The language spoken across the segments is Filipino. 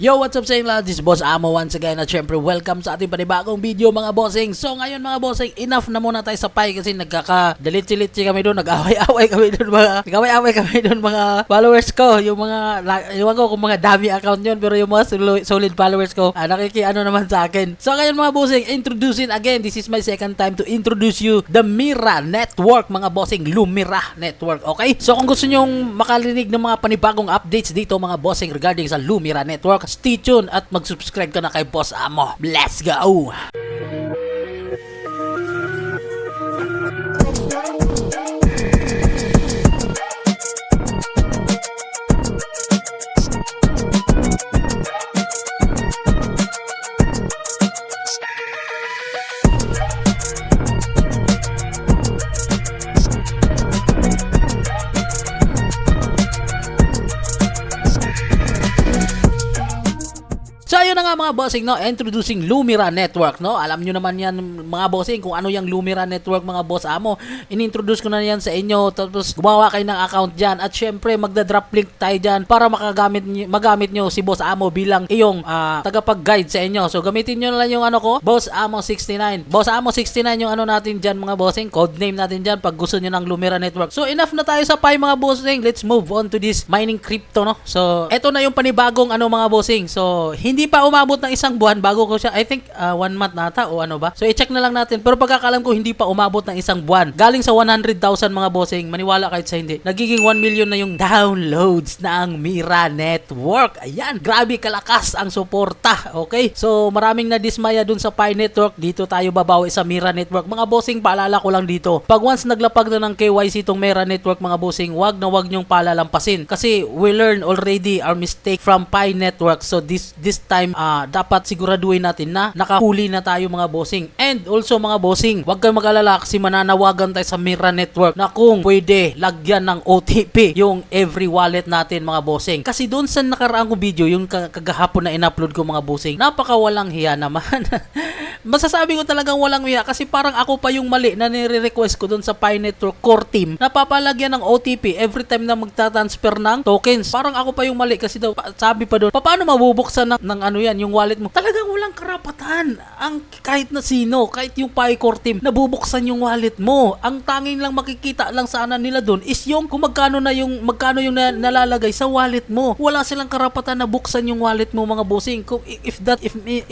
Yo, what's up sa inyo lahat? This is Boss Amo once again at syempre welcome sa ating panibagong video mga bossing. So ngayon mga bossing, enough na muna tayo sa Pi kasi nagkaka-delete-delete kami doon, nag-away-away kami doon mga followers ko, yung mga iwan ko kung mga dami account yun, pero yung mga solid followers ko nakikiano naman sa akin. So ngayon mga bossing, introducing again, this is my second time to introduce you the Mira Network mga bossing, Lumira Network, okay? So kung gusto nyong makarinig ng mga panibagong updates dito mga bossing regarding sa Lumira Network, stay tuned at mag-subscribe ka na kay Boss Amo. Let's go! So ayun na nga mga bossing, no, introducing Lumira Network, no. Alam nyo naman yan mga bossing kung ano yung Lumira Network mga boss amo. Inintroduce ko na yan sa inyo, tapos gumawa kayo ng account dyan at syempre magda-drop link tayo dyan para magamit nyo si Boss Amo bilang iyong tagapag-guide sa inyo. So gamitin nyo na lang yung ano ko, Boss Amo 69. Boss Amo 69 yung ano natin dyan mga bossing, code name natin dyan pag gusto nyo ng Lumira Network. So enough na tayo sa Pi mga bossing, let's move on to this mining crypto, no. So eto na yung panibagong ano mga bossing. So hindi pa umabot ng isang buwan bago ko siya, I think 1 month nata o ano ba. So i-check na lang natin, pero pagkakalam ko hindi pa umabot ng isang buwan. Galing sa 100,000 mga bossing, maniwala kahit sa hindi, nagiging 1 million na yung downloads na ang Mira Network. Ayan, grabe kalakas ang suporta, okay? So maraming nadismaya dun sa Pi Network, dito tayo babawi sa Mira Network. Mga bossing, paalala ko lang dito, pag once naglapag na ng KYC itong Mira Network mga bossing, wag nyong palalampasin kasi we learn already our mistake from Pi Network. So this time dapat siguraduhin natin na nakahuli na tayo mga bossing. And also mga bossing, wag kayong mag-alala kasi mananawagan tayo sa Mira Network na kung pwede lagyan ng OTP yung every wallet natin mga bossing. Kasi doon sa nakaraang video, yung kagahapon na in-upload ko mga bossing, napaka walang hiya naman. Masasabi ko talagang walang hiya kasi parang ako pa yung mali na nire-request ko doon sa Pi Network core team na papalagyan ng OTP every time na magta-transfer ng tokens. Parang ako pa yung mali kasi daw sabi pa doon, paano mabubuksan ng ano yan, yung wallet mo? Talagang walang karapatan ang kahit na sino, kahit yung Pi core team, nabubuksan yung wallet mo. Ang tanging lang makikita lang sana nila doon is yung kung magkano yung nalalagay sa wallet mo. Wala silang karapatan na buksan yung wallet mo mga bossing. Kung if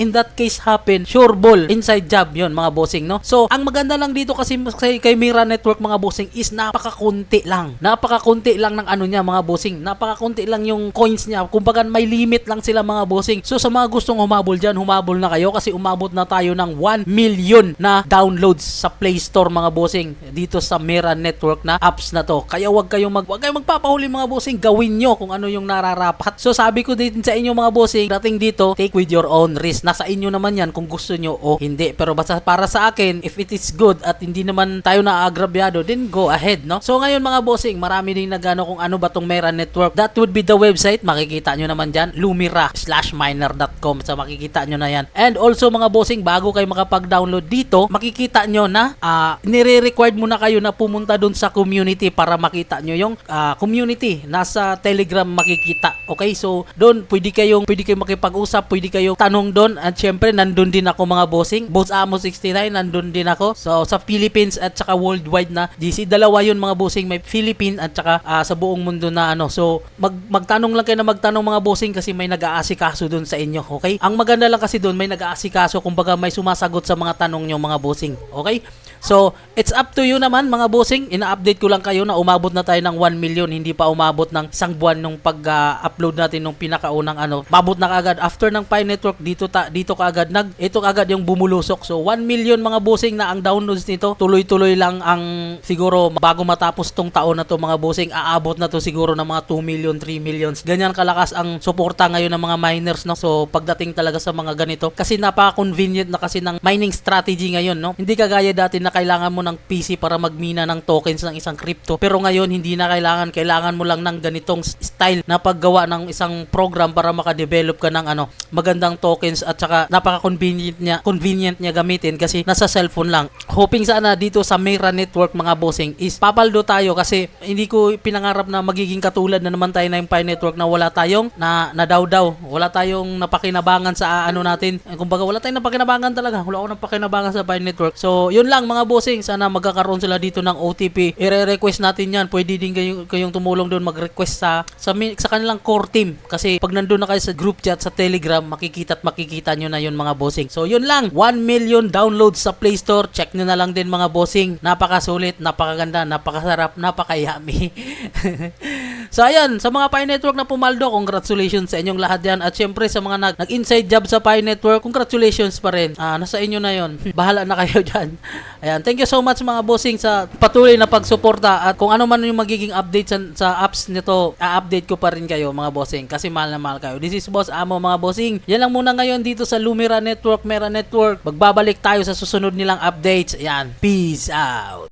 in that case happen, sure ball, inside job yon mga bossing, no? So ang maganda lang dito kasi kay Mira Network mga bossing is napakakunti lang ng ano niya mga bossing, napakakunti lang yung coins niya. Kumbaga may limit lang sila mga bossing. So sa mga gustong humabol dyan, humabol na kayo kasi umabot na tayo ng 1 million na downloads sa Play Store mga bossing dito sa Mira Network na apps na to. Kaya wag kayong magpapahuli mga bossing, gawin nyo kung ano yung nararapat. So sabi ko din sa inyo mga bossing, dating dito, take with your own risk. Nasa inyo naman yan kung gusto nyo o hindi. Pero basta para sa akin, if it is good at hindi naman tayo naagrabyado, then go ahead, no? So ngayon mga bossing, marami din nagano kung ano ba tong Mira Network. That would be the website. Makikita nyo naman dyan, lumira/miner.com. So makikita nyo na yan. And also mga bossing, bago kayo makapag-download dito, makikita nyo na nire-required muna kayo na pumunta dun sa community para makita nyo yung community. Nasa Telegram makikita. Okay? So doon pwede kayong makipag-usap, pwede kayong tanong doon. At syempre nandun din ako mga bossing. Boss Amo 69, nandun din ako. So sa Philippines at saka worldwide na GC, dalawa yun mga bossing, may Philippines at saka sa buong mundo na ano. So magtanong lang kayo na magtanong mga bossing kasi may nag-aasikaso doon sa inyo. Okay? Ang maganda lang kasi doon may nag-aasikaso, kumbaga may sumasagot sa mga tanong nyo mga bossing. Okay? So, it's up to you naman mga bossing. Ina-update ko lang kayo na umabot na tayo ng 1 million. Hindi pa umabot ng isang buwan nung pag-upload natin nung pinakaunang ano. Mabot na kaagad after ng Pi Network, dito kaagad ito kaagad yung bumulusok. So 1 million mga bossing na ang downloads nito. Tuloy-tuloy lang ang siguro bago matapos tong taon na to mga bossing, aabot na to siguro ng mga 2 million, 3 millions. Ganyan kalakas ang suporta ngayon ng mga miners, no. So pagdating talaga sa mga ganito kasi napaka-convenient na kasi ng mining strategy ngayon, no. Hindi kagaya dati na na kailangan mo ng PC para magmina ng tokens ng isang crypto. Pero ngayon, hindi na kailangan mo lang ng ganitong style na paggawa ng isang program para makadevelop ka ng magandang tokens at saka convenient niya gamitin kasi nasa cellphone lang. Hoping sana dito sa Mira Network mga bossing is papaldo tayo kasi hindi ko pinangarap na magiging katulad na naman tayo na yung Pi Network na wala tayong wala tayong napakinabangan sa natin. Kumbaga wala tayong napakinabangan talaga. Wala akong napakinabangan sa Pi Network. So, yun lang mga bossing. Sana magkakaroon sila dito ng OTP. I-request natin yan. Pwede din kayong tumulong doon mag-request sa kanilang core team. Kasi pag nandun na kayo sa group chat sa Telegram, makikita nyo na yun mga bossing. So, yun lang. 1 million downloads sa Play Store. Check nyo na lang din mga bossing. Napakasulit, napakaganda, napakasarap, napakayami. So, ayan. Sa mga Pi Network na pumaldo, congratulations sa inyong lahat yan. At syempre sa mga nag-inside job sa Pi Network, congratulations pa rin. Nasa inyo na yon. Bahala na kayo dyan. Ayan, thank you so much mga bossing sa patuloy na pagsuporta at kung ano man yung magiging update sa apps nito, update ko pa rin kayo mga bossing kasi mahal na mahal kayo. This is Boss Amo mga bossing. Yan lang muna ngayon dito sa Lumira Network, Mera Network. Magbabalik tayo sa susunod nilang updates. Ayan, peace out.